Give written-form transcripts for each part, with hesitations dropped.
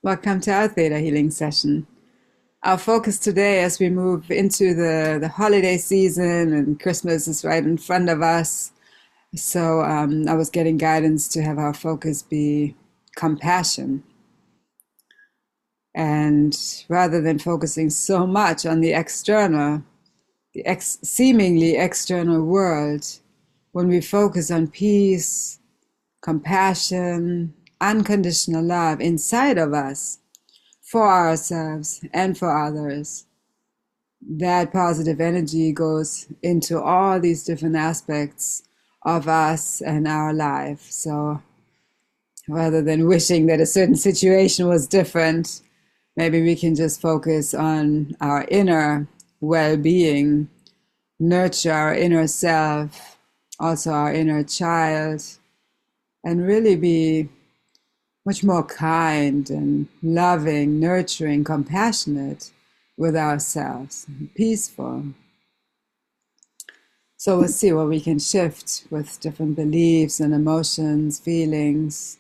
Welcome to our Theta Healing session. Our focus today, as we move into the holiday season and Christmas is right in front of us. So I was getting guidance to have our focus be compassion. And rather than focusing so much on the external, seemingly external world, when we focus on peace, compassion, unconditional love inside of us, for ourselves and for others, that positive energy goes into all these different aspects of us and our life. So rather than wishing that a certain situation was different, maybe we can just focus on our inner well-being, nurture our inner self, also our inner child, and really be much more kind and loving, nurturing, compassionate with ourselves, peaceful. So we'll see what we can shift with different beliefs and emotions, feelings,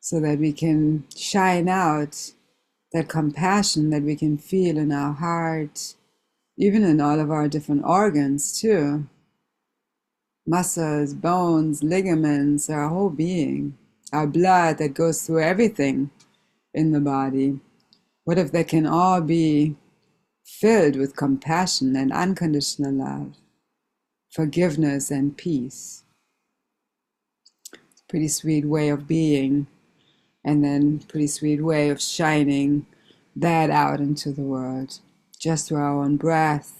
so that we can shine out that compassion that we can feel in our heart, even in all of our different organs too. Muscles, bones, ligaments, our whole being, our blood that goes through everything in the body. What if they can all be filled with compassion and unconditional love, forgiveness and peace? Pretty sweet way of being, and then pretty sweet way of shining that out into the world, just through our own breath,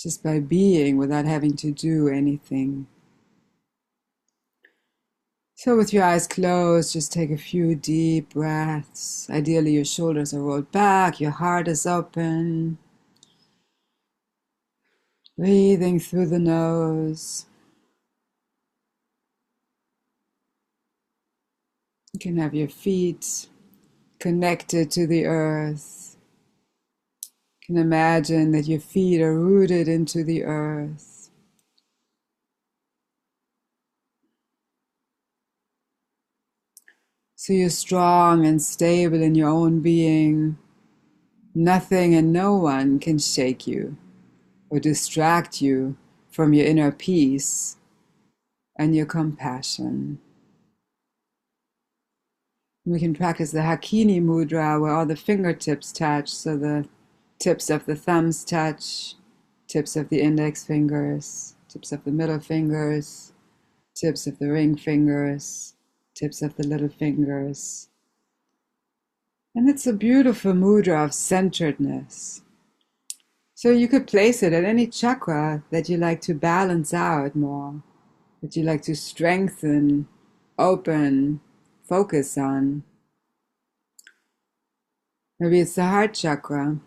just by being without having to do anything. So with your eyes closed, just take a few deep breaths. Ideally, your shoulders are rolled back, your heart is open. Breathing through the nose. You can have your feet connected to the earth. You can imagine that your feet are rooted into the earth. So you're strong and stable in your own being. Nothing and no one can shake you or distract you from your inner peace and your compassion. We can practice the Hakini Mudra, where all the fingertips touch, so the tips of the thumbs touch, tips of the index fingers, tips of the middle fingers, tips of the ring fingers, tips of the little fingers. And it's a beautiful mudra of centeredness. So you could place it at any chakra that you like to balance out more, that you like to strengthen, open, focus on. Maybe it's the heart chakra.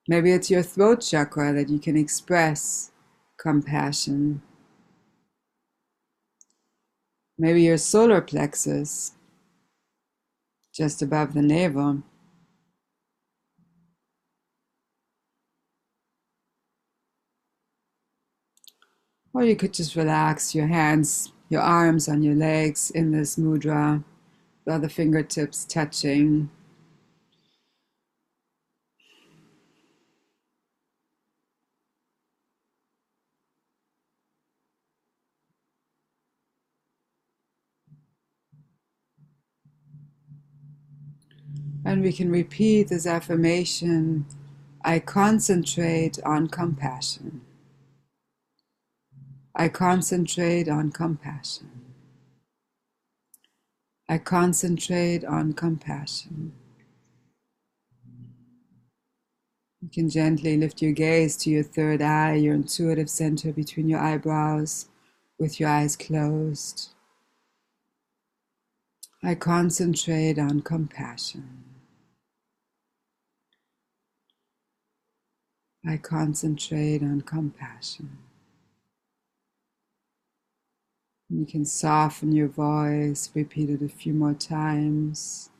Maybe it's your throat chakra that you can express compassion. Maybe your solar plexus, just above the navel. Or you could just relax your hands, your arms on your legs in this mudra, the other fingertips touching. And we can repeat this affirmation: I concentrate on compassion. I concentrate on compassion. I concentrate on compassion. You can gently lift your gaze to your third eye, your intuitive center between your eyebrows, with your eyes closed. I concentrate on compassion. I concentrate on compassion. You can soften your voice, repeat it a few more times.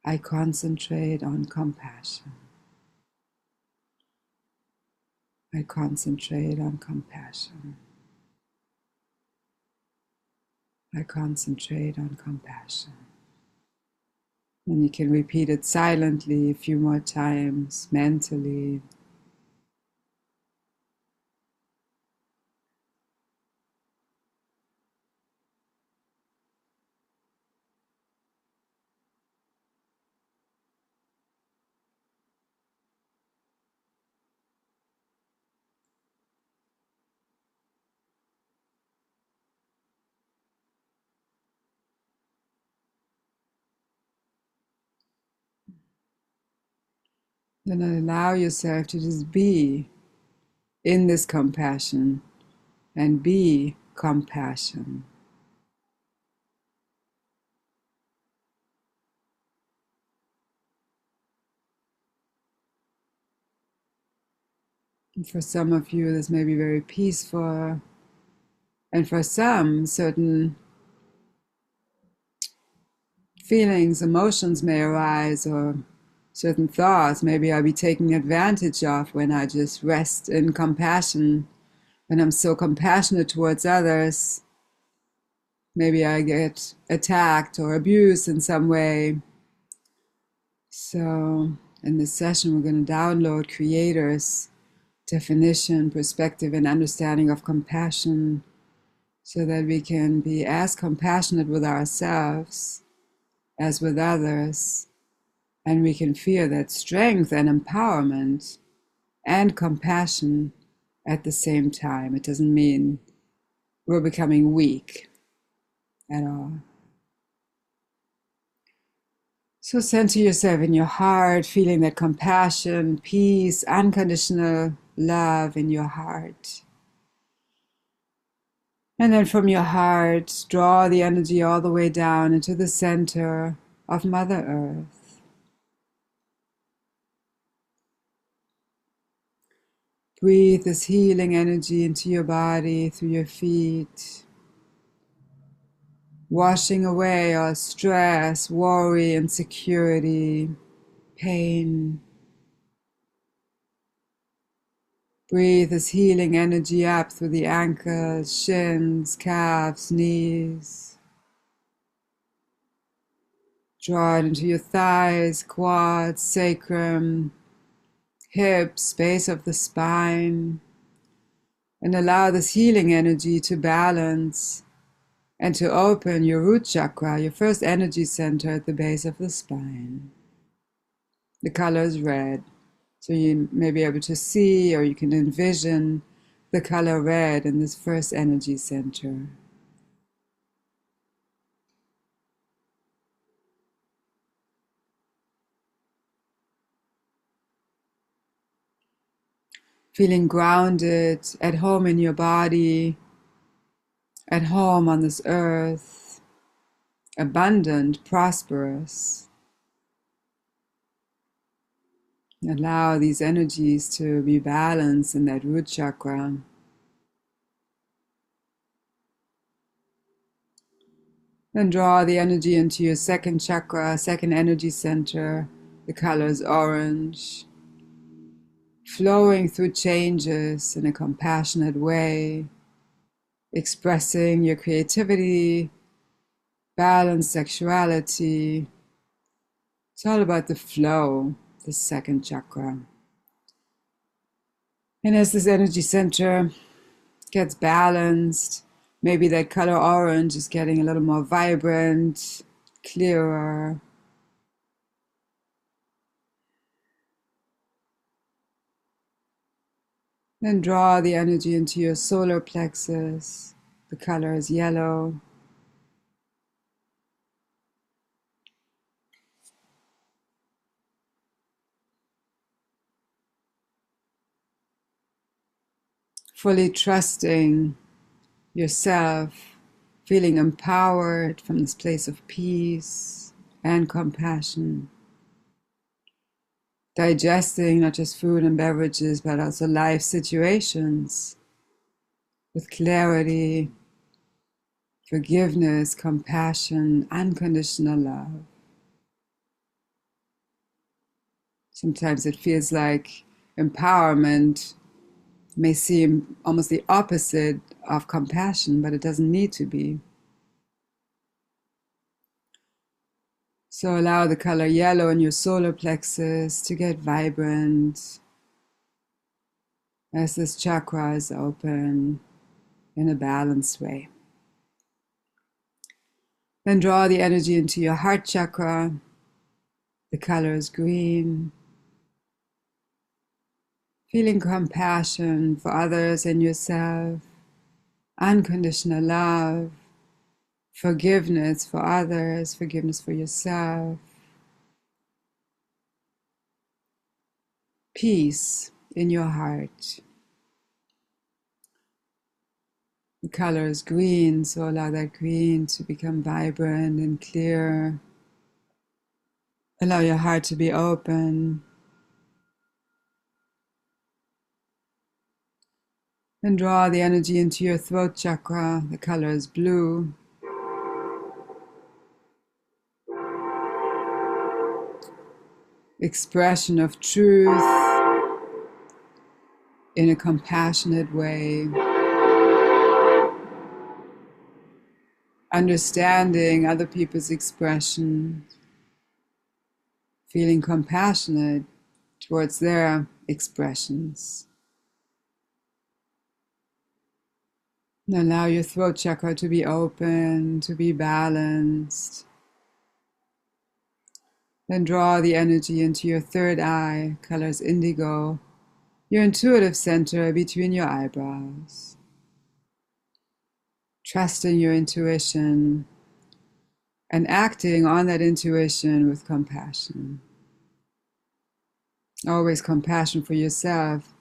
I concentrate on compassion. I concentrate on compassion. I concentrate on compassion. And you can repeat it silently a few more times, mentally. Then allow yourself to just be in this compassion and be compassion. And for some of you, this may be very peaceful, and for some, certain feelings, emotions may arise, or certain thoughts maybe I'll be taking advantage of when I just rest in compassion. When I'm so compassionate towards others, maybe I get attacked or abused in some way. So in this session, we're going to download Creator's definition, perspective, and understanding of compassion so that we can be as compassionate with ourselves as with others. And we can feel that strength and empowerment and compassion at the same time. It doesn't mean we're becoming weak at all. So center yourself in your heart, feeling that compassion, peace, unconditional love in your heart. And then from your heart, draw the energy all the way down into the center of Mother Earth. Breathe this healing energy into your body through your feet, washing away all stress, worry, insecurity, pain. Breathe this healing energy up through the ankles, shins, calves, knees. Draw it into your thighs, quads, sacrum, hips, base of the spine. And allow this healing energy to balance and to open your root chakra, your first energy center at the base of the spine. The color is red, so you may be able to see or you can envision the color red in this first energy center. Feeling grounded, at home in your body, at home on this earth, abundant, prosperous. Allow these energies to be balanced in that root chakra. Then draw the energy into your second chakra, second energy center. The color is orange. Flowing through changes in a compassionate way, expressing your creativity, balanced sexuality. It's all about the flow, the second chakra. And as this energy center gets balanced, maybe that color orange is getting a little more vibrant, clearer. Then draw the energy into your solar plexus. The color is yellow. Fully trusting yourself, feeling empowered from this place of peace and compassion. Digesting not just food and beverages, but also life situations with clarity, forgiveness, compassion, unconditional love. Sometimes it feels like empowerment may seem almost the opposite of compassion, but it doesn't need to be. So allow the color yellow in your solar plexus to get vibrant as this chakra is open in a balanced way. Then draw the energy into your heart chakra. The color is green. Feeling compassion for others and yourself, unconditional love, forgiveness for others, forgiveness for yourself, peace in your heart. The color is green, so allow that green to become vibrant and clear. Allow your heart to be open. And draw the energy into your throat chakra. The color is blue. Expression of truth in a compassionate way. Understanding other people's expression. Feeling compassionate towards their expressions. And allow your throat chakra to be open, to be balanced. Then draw the energy into your third eye, colors indigo, your intuitive center between your eyebrows. Trusting your intuition and acting on that intuition with compassion. Always compassion for yourself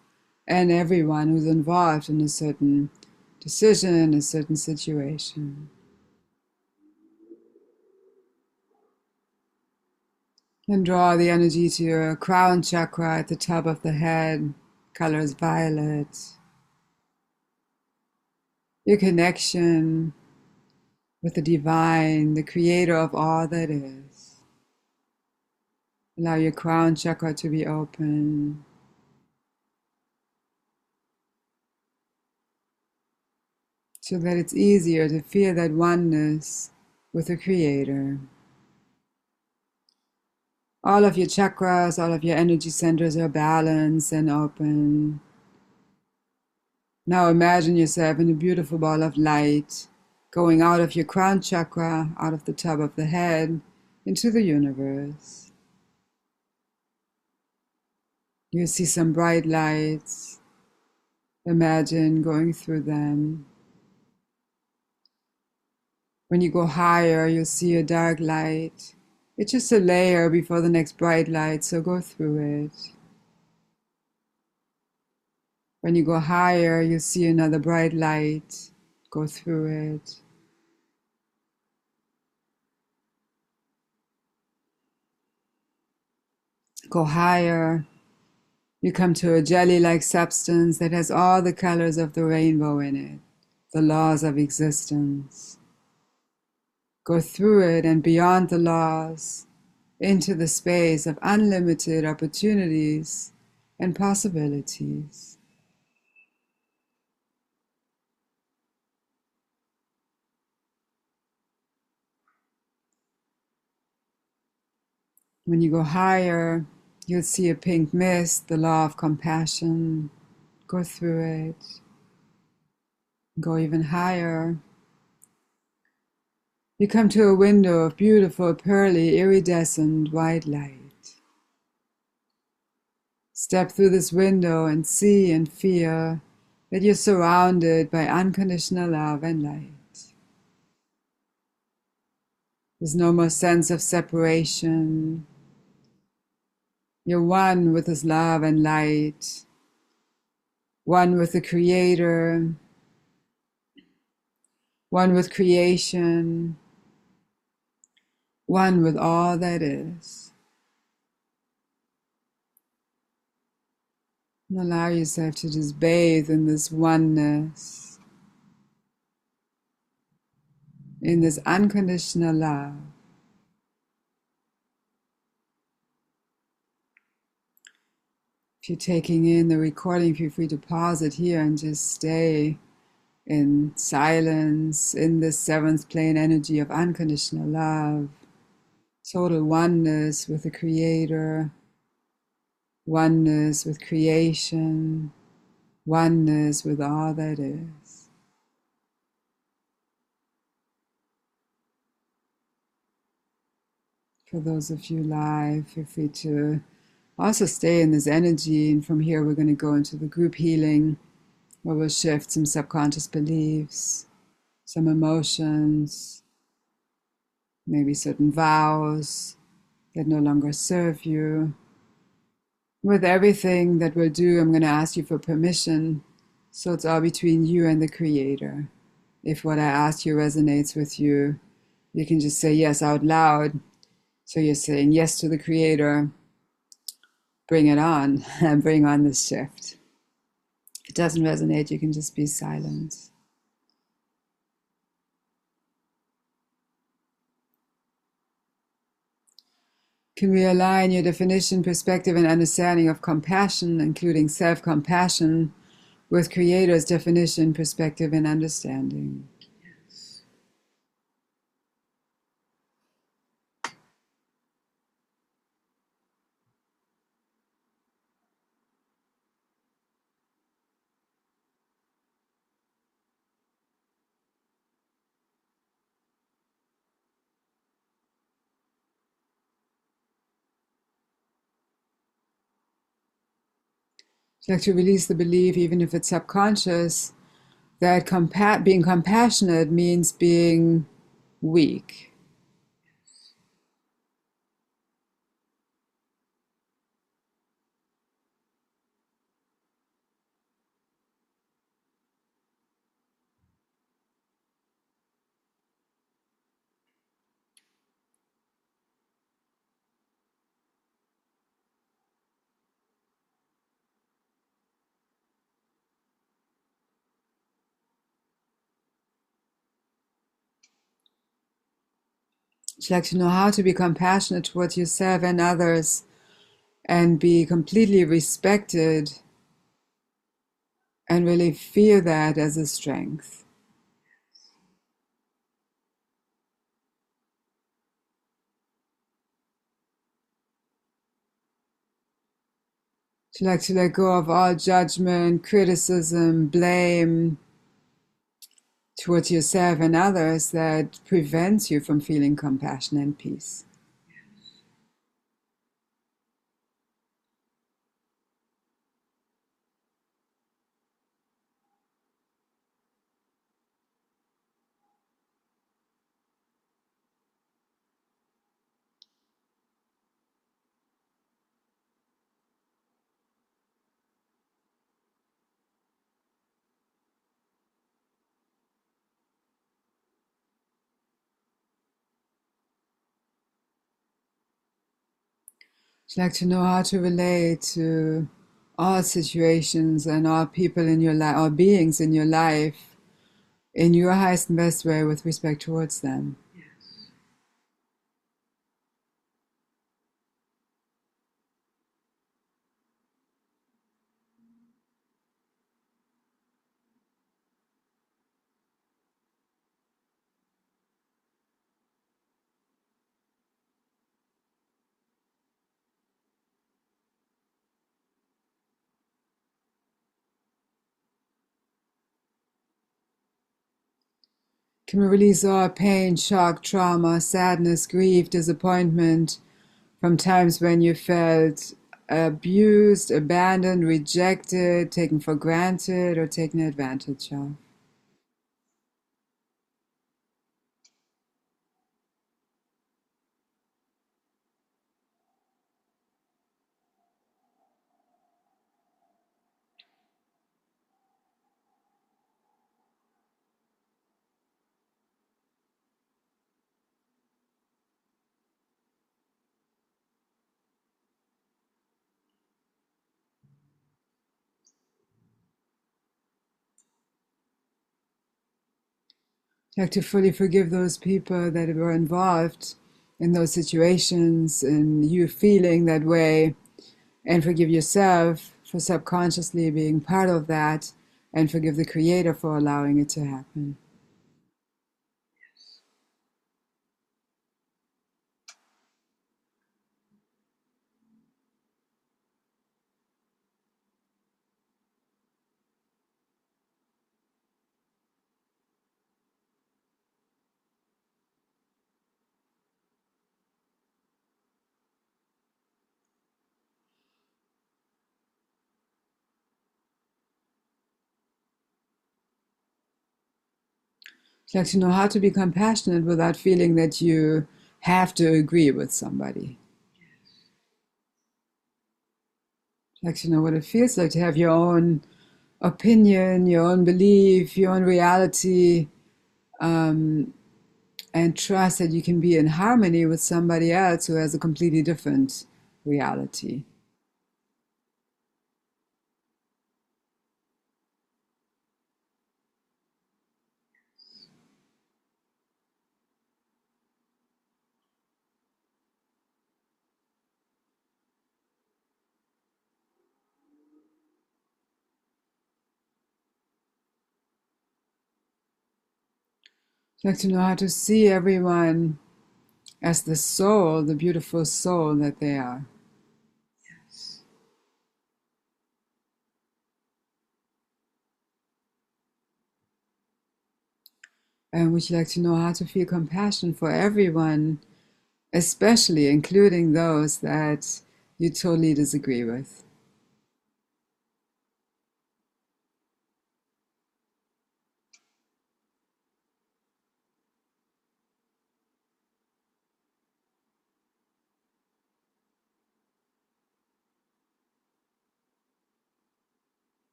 and everyone who's involved in a certain decision, a certain situation. And draw the energy to your crown chakra at the top of the head, color is violet. Your connection with the divine, the creator of all that is. Allow your crown chakra to be open. So that it's easier to feel that oneness with the creator. All of your chakras, all of your energy centers are balanced and open. Now imagine yourself in a beautiful ball of light going out of your crown chakra, out of the top of the head, into the universe. You see some bright lights. Imagine going through them. When you go higher, you'll see a dark light. It's just a layer before the next bright light, so go through it. When you go higher, you'll see another bright light. Go through it. Go higher. You come to a jelly-like substance that has all the colors of the rainbow in it, the laws of existence. Go through it and beyond the laws, into the space of unlimited opportunities and possibilities. When you go higher, you'll see a pink mist, the law of compassion. Go through it. Go even higher. You come to a window of beautiful, pearly, iridescent white light. Step through this window and see and feel that you're surrounded by unconditional love and light. There's no more sense of separation. You're one with this love and light, one with the Creator, one with creation, one with all that is. And allow yourself to just bathe in this oneness, in this unconditional love. If you're taking in the recording, feel free to pause it here and just stay in silence, in this seventh plane energy of unconditional love, total oneness with the Creator, oneness with creation, oneness with all that is. For those of you live, feel free to also stay in this energy, and from here we're going to go into the group healing, where we'll shift some subconscious beliefs, some emotions, maybe certain vows that no longer serve you. With everything that we'll do, I'm going to ask you for permission, so it's all between you and the Creator. If what I ask you resonates with you, you can just say yes out loud. So you're saying yes to the Creator, bring it on, and bring on this shift. If it doesn't resonate, you can just be silent. Can we align your definition, perspective, and understanding of compassion, including self-compassion, with Creator's definition, perspective, and understanding? I'd like to release the belief, even if it's subconscious, that being compassionate means being weak. I'd like to know how to be compassionate towards yourself and others, and be completely respected, and really feel that as a strength. I'd like to let go of all judgment, criticism, blame towards yourself and others that prevents you from feeling compassion and peace. I'd like to know how to relate to all situations and all people in your life, all beings in your life, in your highest and best way with respect towards them. Can we release all pain, shock, trauma, sadness, grief, disappointment from times when you felt abused, abandoned, rejected, taken for granted, or taken advantage of? Like to fully forgive those people that were involved in those situations and you feeling that way, and forgive yourself for subconsciously being part of that, and forgive the Creator for allowing it to happen. Like to know how to be compassionate without feeling that you have to agree with somebody. Like to know what it feels like to have your own opinion, your own belief, your own reality, um, and trust that you can be in harmony with somebody else who has a completely different reality. Like to know how to see everyone as the soul, the beautiful soul that they are. And would you like to know how to feel compassion for everyone, especially including those that you totally disagree with?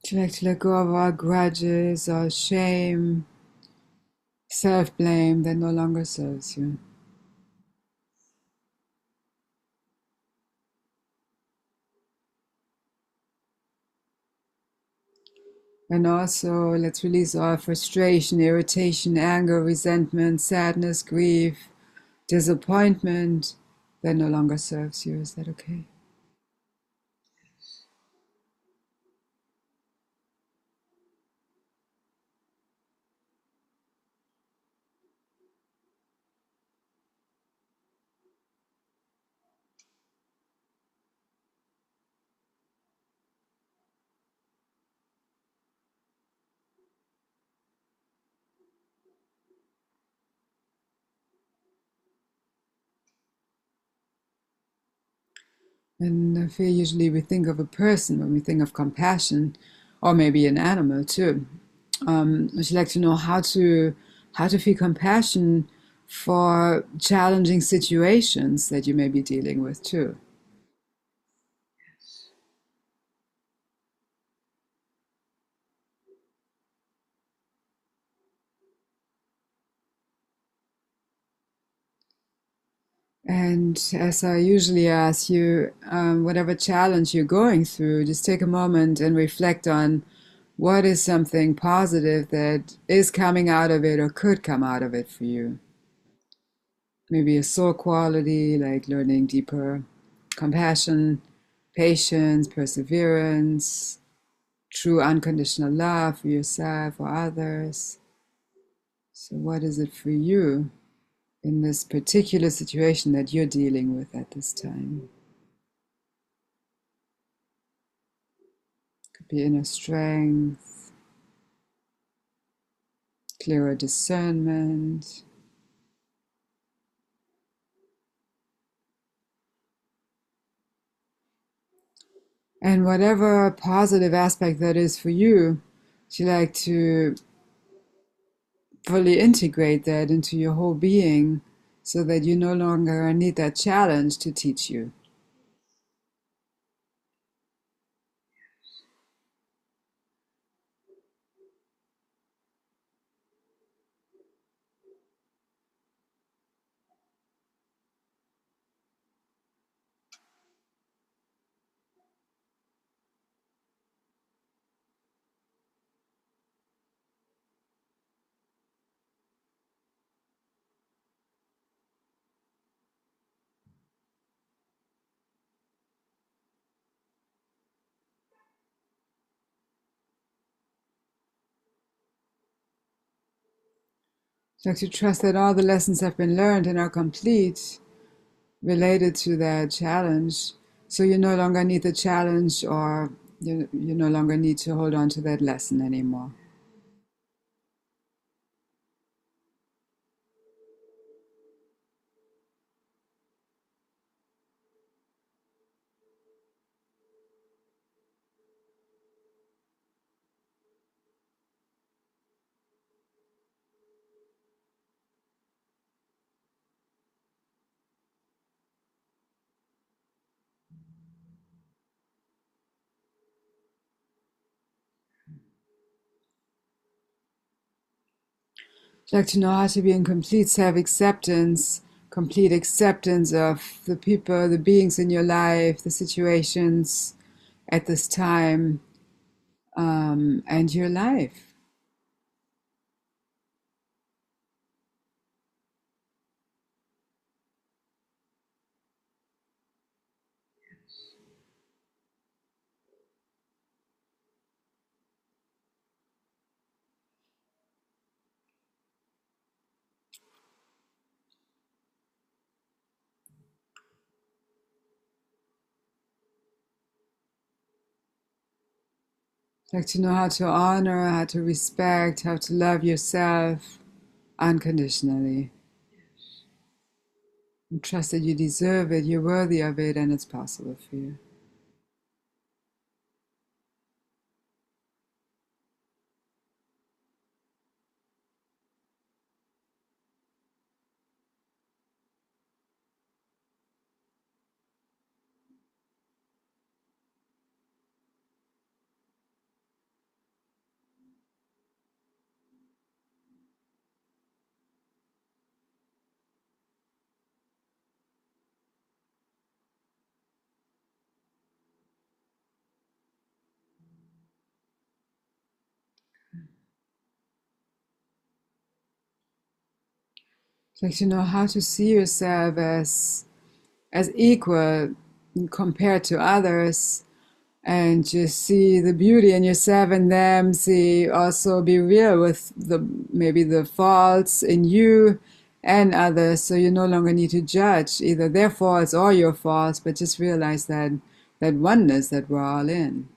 Would you like to let go of our grudges, our shame, self blame that no longer serves you? And also, let's release all frustration, irritation, anger, resentment, sadness, grief, disappointment that no longer serves you. Is that okay? And I feel usually we think of a person when we think of compassion, or maybe an animal too. Would you like to know how to feel compassion for challenging situations that you may be dealing with too? And as I usually ask you, whatever challenge you're going through, just take a moment and reflect on what is something positive that is coming out of it or could come out of it for you. Maybe a soul quality like learning deeper compassion, patience, perseverance, true unconditional love for yourself or others. So, what is it for you in this particular situation that you're dealing with at this time? Could be inner strength, clearer discernment, and whatever positive aspect that is for you, you like to fully integrate that into your whole being so that you no longer need that challenge to teach you. So to trust that all the lessons have been learned and are complete related to that challenge. So you no longer need the challenge or you no longer need to hold on to that lesson anymore. Like to know how to be in complete self-acceptance, complete acceptance of the people, the beings in your life, the situations at this time, and your life. Like to know how to honor, how to respect, how to love yourself unconditionally. And trust that you deserve it, you're worthy of it, and it's possible for you. Like to know how to see yourself as equal compared to others, and just see the beauty in yourself and them. See, also be real with the maybe the faults in you and others, so you no longer need to judge either their faults or your faults, but just realize that oneness that we're all in.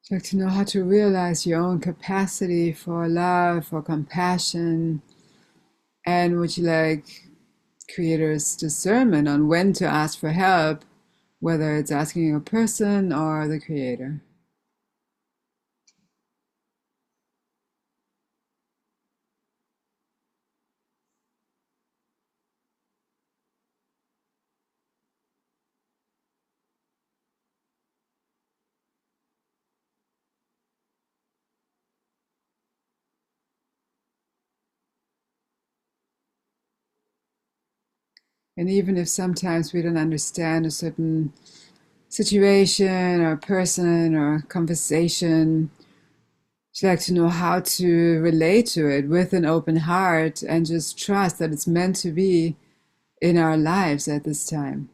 Like to know how to realize your own capacity for love, for compassion, and would you like creator's discernment on when to ask for help, whether it's asking a person or the creator. And even if sometimes we don't understand a certain situation or person or conversation, we like to know how to relate to it with an open heart and just trust that it's meant to be in our lives at this time.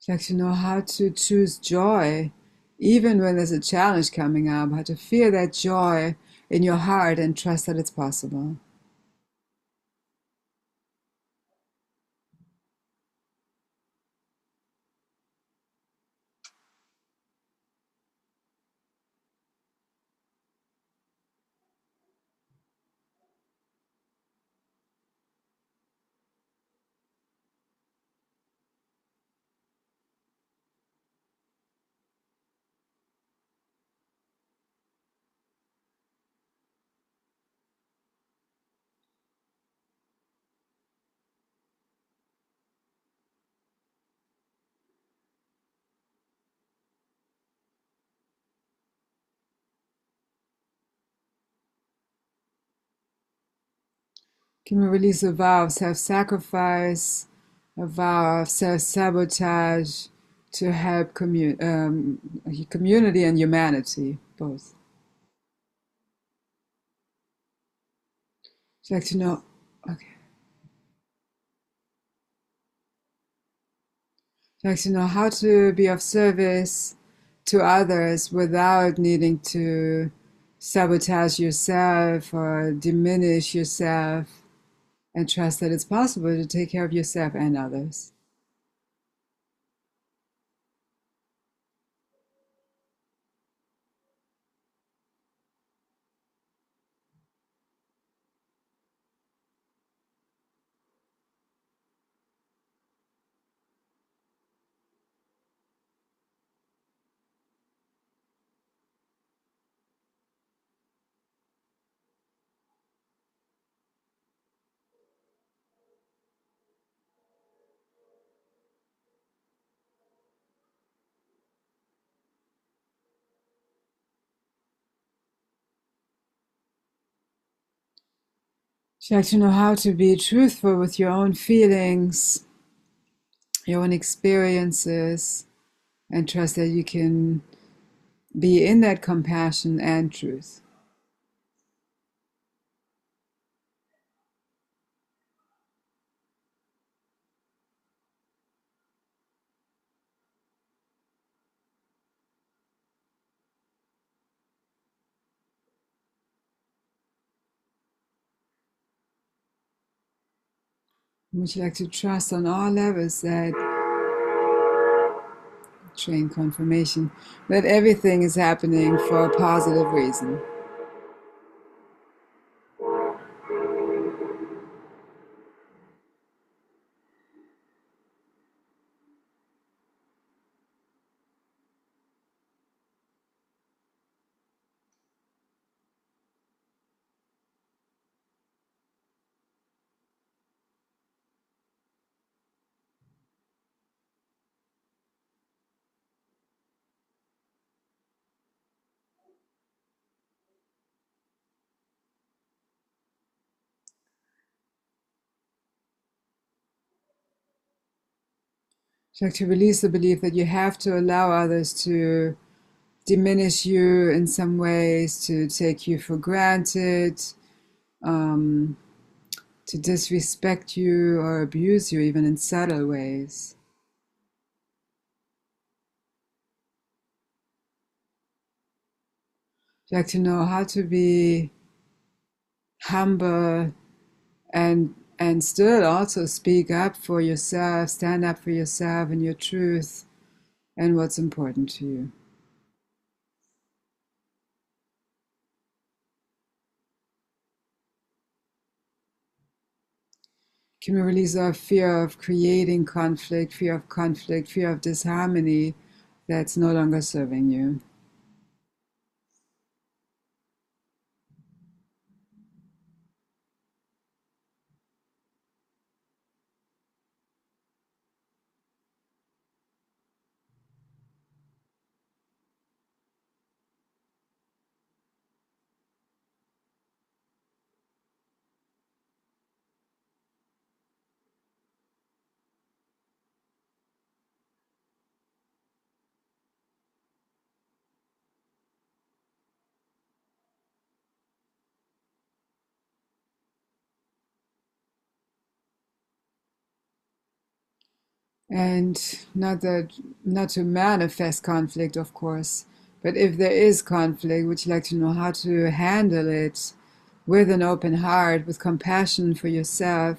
Like to know how to choose joy, even when there's a challenge coming up, how to feel that joy in your heart and trust that it's possible. Can we release a vow of self sacrifice, a vow of self sabotage to help community and humanity both? I'd like to know, okay. Like to know how to be of service to others without needing to sabotage yourself or diminish yourself, and trust that it's possible to take care of yourself and others. So like to know how to be truthful with your own feelings, your own experiences, and trust that you can be in that compassion and truth. Would you like to trust on all levels that train confirmation that everything is happening for a positive reason? Would you like to release the belief that you have to allow others to diminish you in some ways, to take you for granted, um, to disrespect you or abuse you, even in subtle ways? Would you like to know how to be humble and still also speak up for yourself, stand up for yourself and your truth and what's important to you? Can we release our fear of creating conflict, fear of disharmony that's no longer serving you? And not to manifest conflict, of course, but if there is conflict, would you like to know how to handle it with an open heart, with compassion for yourself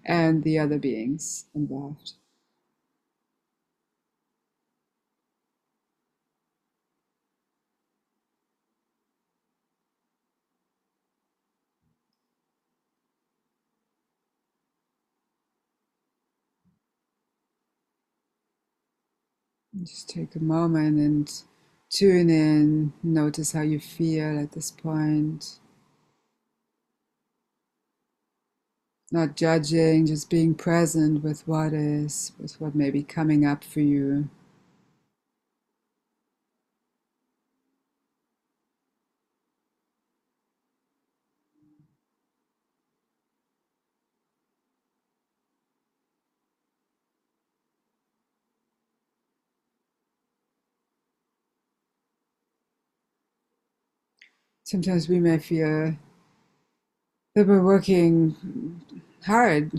and the other beings involved? And just take a moment and tune in, notice how you feel at this point. Not judging, just being present with what is, with what may be coming up for you. Sometimes we may feel that we're working hard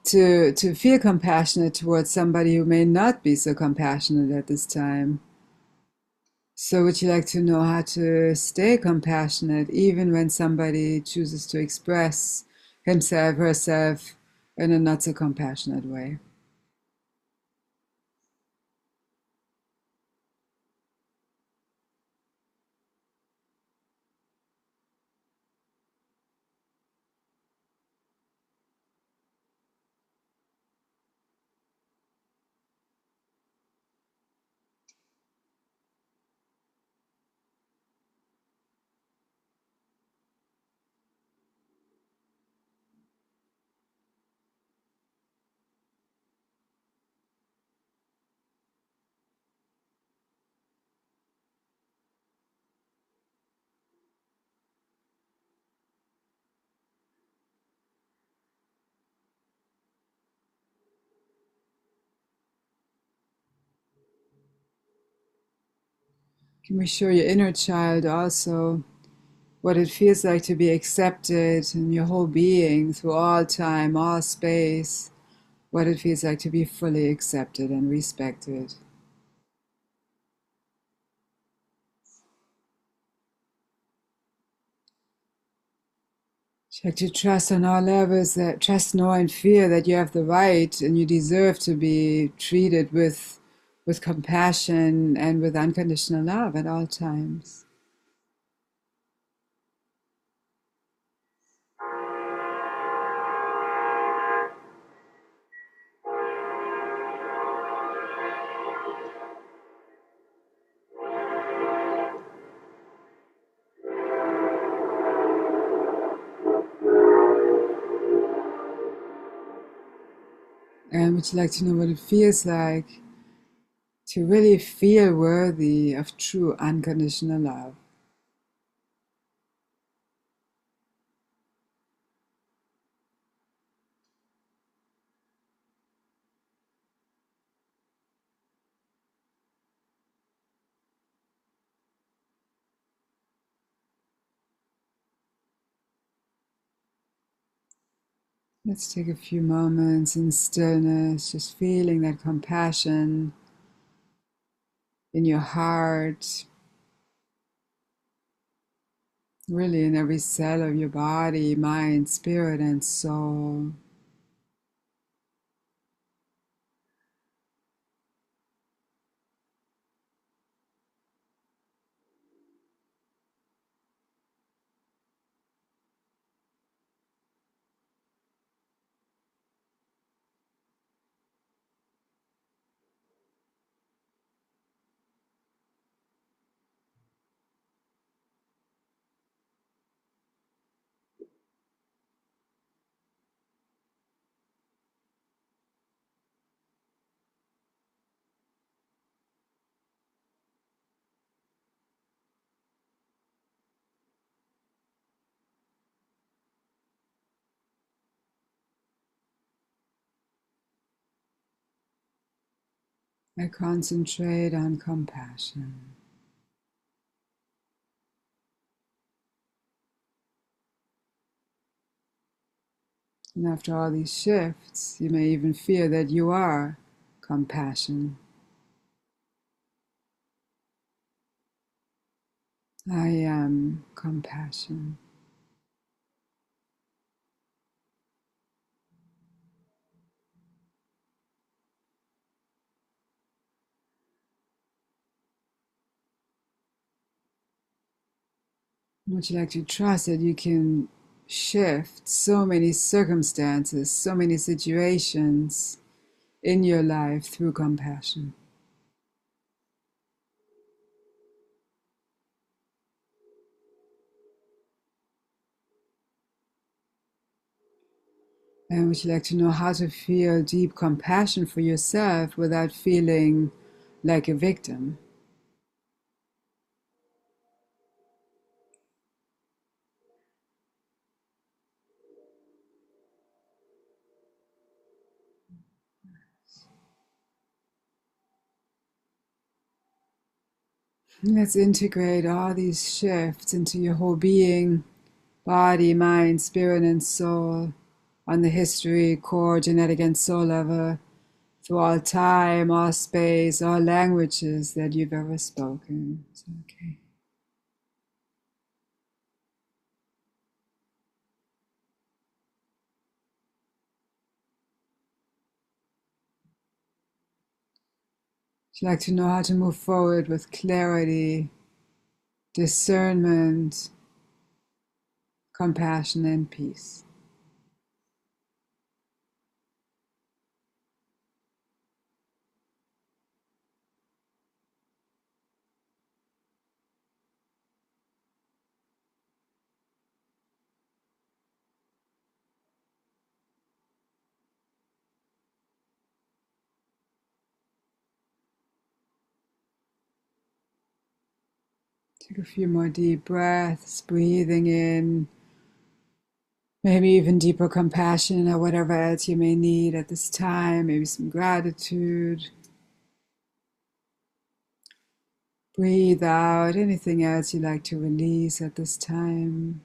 to feel compassionate towards somebody who may not be so compassionate at this time. So would you like to know how to stay compassionate even when somebody chooses to express himself, herself in a not so compassionate way? Can we show your inner child also what it feels like to be accepted in your whole being through all time, all space, what it feels like to be fully accepted and respected? Check to trust on all levels, that trust, know, and fear that you have the right and you deserve to be treated with compassion and with unconditional love at all times. And would you like to know what it feels like to really feel worthy of true unconditional love? Let's take a few moments in stillness, just feeling that compassion in your heart, really in every cell of your body, mind, spirit, and soul. I concentrate on compassion. And after all these shifts, you may even feel that you are compassion. I am compassion. Would you like to trust that you can shift so many circumstances, so many situations in your life through compassion? And would you like to know how to feel deep compassion for yourself without feeling like a victim? Let's integrate all these shifts into your whole being, body, mind, spirit, and soul. on the history, core, genetic, and soul level, through all time, all space, all languages that you've ever spoken. It's okay. Would you like to know how to move forward with clarity, discernment, compassion, and peace? Take a few more deep breaths, breathing in maybe even deeper compassion or whatever else you may need at this time, maybe some gratitude. Breathe out anything else you'd like to release at this time.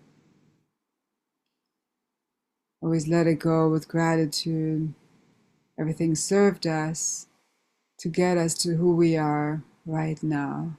Always let it go with gratitude. Everything served us to get us to who we are right now.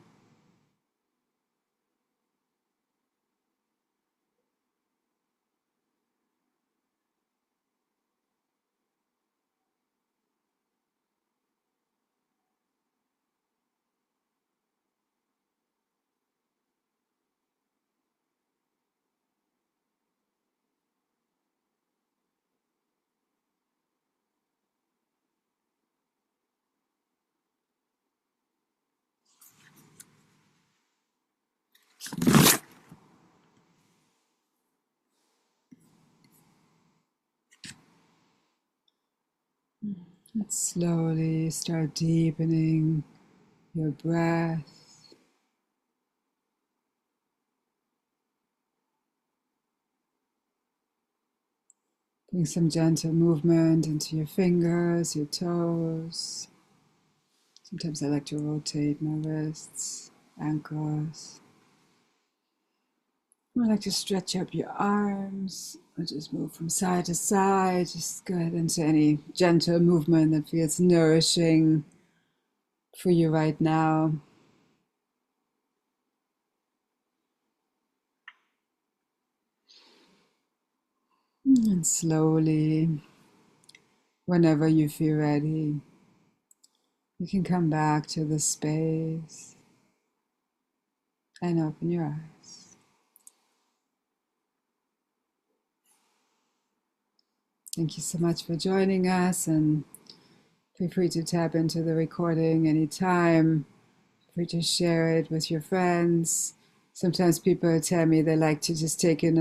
Let's slowly start deepening your breath. Bring some gentle movement into your fingers, your toes. Sometimes I like to rotate my wrists, ankles. I like to stretch up your arms or just move from side to side. Just go ahead into any gentle movement that feels nourishing for you right now. And slowly, whenever you feel ready, you can come back to the space and open your eyes. Thank you so much for joining us, and feel free to tap into the recording anytime. Feel free to share it with your friends. Sometimes people tell me they like to just take in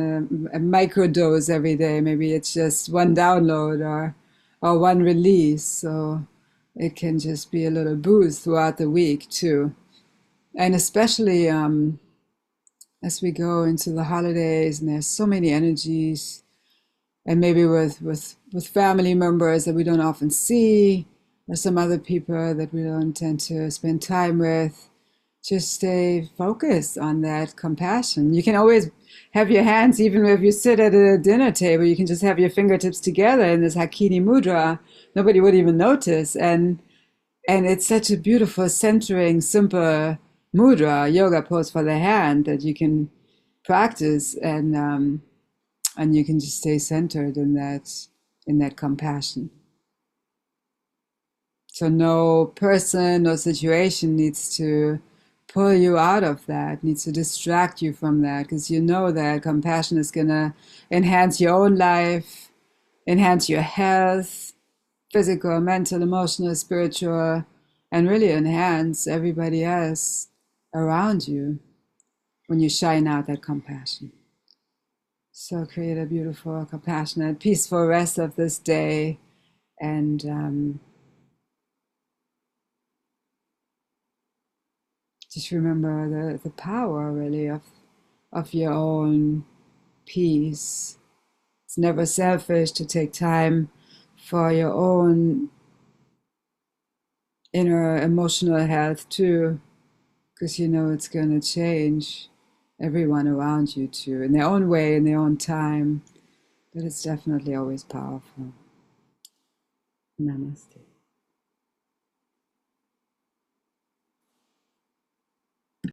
a micro dose every day. Maybe it's just one download or one release. So it can just be a little boost throughout the week too. And especially as we go into the holidays and there's so many energies, and maybe with family members that we don't often see, or some other people that we don't tend to spend time with, just stay focused on that compassion. You can always have your hands, even if you sit at a dinner table, you can just have your fingertips together in this Hakini mudra. Nobody would even notice. And it's such a beautiful, centering, simple mudra, yoga pose for the hand that you can practice, and you can just stay centered in that compassion. So no person, no situation needs to pull you out of that, needs to distract you from that, because you know that compassion is going to enhance your own life, enhance your health, physical, mental, emotional, spiritual, and really enhance everybody else around you when you shine out that compassion. So create a beautiful, compassionate, peaceful rest of this day, and just remember the power really of your own peace. It's never selfish to take time for your own inner emotional health too, because you know it's going to change everyone around you too, in their own way, in their own time. But it's definitely always powerful. Namaste.